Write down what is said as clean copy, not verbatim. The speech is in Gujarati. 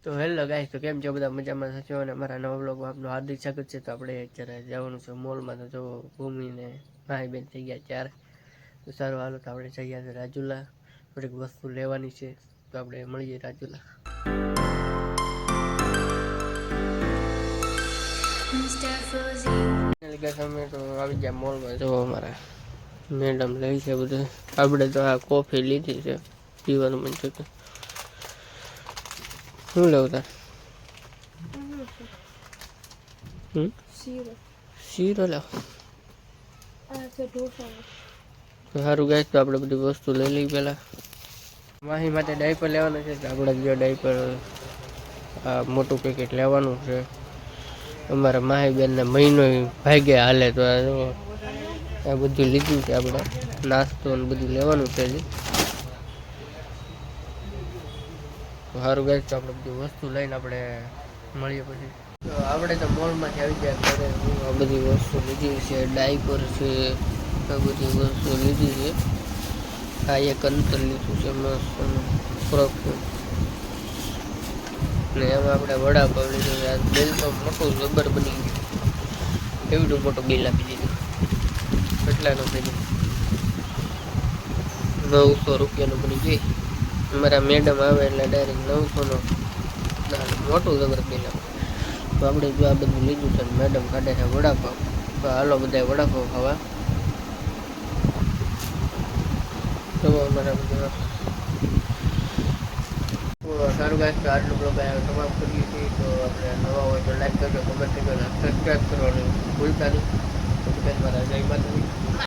તો હેલો ગાઈસ, તો કેમ છો બધા? મજામાં થશો અને મારા નવા વ્લોગમાં આપનું હાર્દિક સ્વાગત છે. તો આપણે અત્યારે જવાનું છે મોલમાં. તો જો ભૂમિને ભાઈ બેન થઈ ગયા ચાર. તો સારું હાલો, તો આપણે જઈ ગયા છે રાજુલા. થોડીક વસ્તુ લેવાની છે, તો આપણે મળીએ રાજુલા. અમે તો આવી ગયા મોલમાં. જો અમારા મેડમ લઈ છે બધું. આપણે તો આ કોફી લીધી છે, પીવાનું મન થતું. શું લેવું તાર? શીરો લાવ. સારું ગાય, તો આપણે બધી વસ્તુ લઈ લઈ પેલા. માહી માટે ડાયપર લેવાનું છે. આપણે જો ડાયપર આ મોટું પેકેટ લેવાનું છે. અમારા માહી બેનને મહિનો ભાગે હાલે. તો આ બધું લીધું છે. આપણે નાસ્તો ને બધું લેવાનું છે. સારું ગાય, તો આપણે બધી વસ્તુ લઈને આપણે મળીએ પછી. તો આપણે તો મોલમાંથી આવી ગયા ઘરે. હું આ બધી વસ્તુ લીધી છે. ડાયપર છે, આ બધી વસ્તુ લીધી છે. આ એક અંતર લીધું છે મસ્ત ફ્રોક ને એમાં આપણે વડાપાવ લીધું છે. આ બિલ તો મોટું જબર બની ગયું. એવડું મોટું બિલ આપી દીધું. કેટલાનું થઈ ગયું? 900 રૂપિયાનું બની ગઈ. અમારા મેડમ આવે એટલે ડાયરેક્ટ 900 નો મોટું જબર બિલ આપે. તો આપણે જો આ બધું લીધું છે. મેડમ કાઢે છે વડાપાવ. તો હાલો બધા વડાપાવ ખાવા. તો અમારા બધા સારું ગાઈસ, તો આટલું બ્લોગ તમામ કરીએ છીએ. તો આપણે નવા હોય તો લાઈક કરજો, કમેન્ટ કરજો, સબસ્ક્રાઈબ કરવાનું ભૂલતા નહીં. તો મારા જય માતાજી.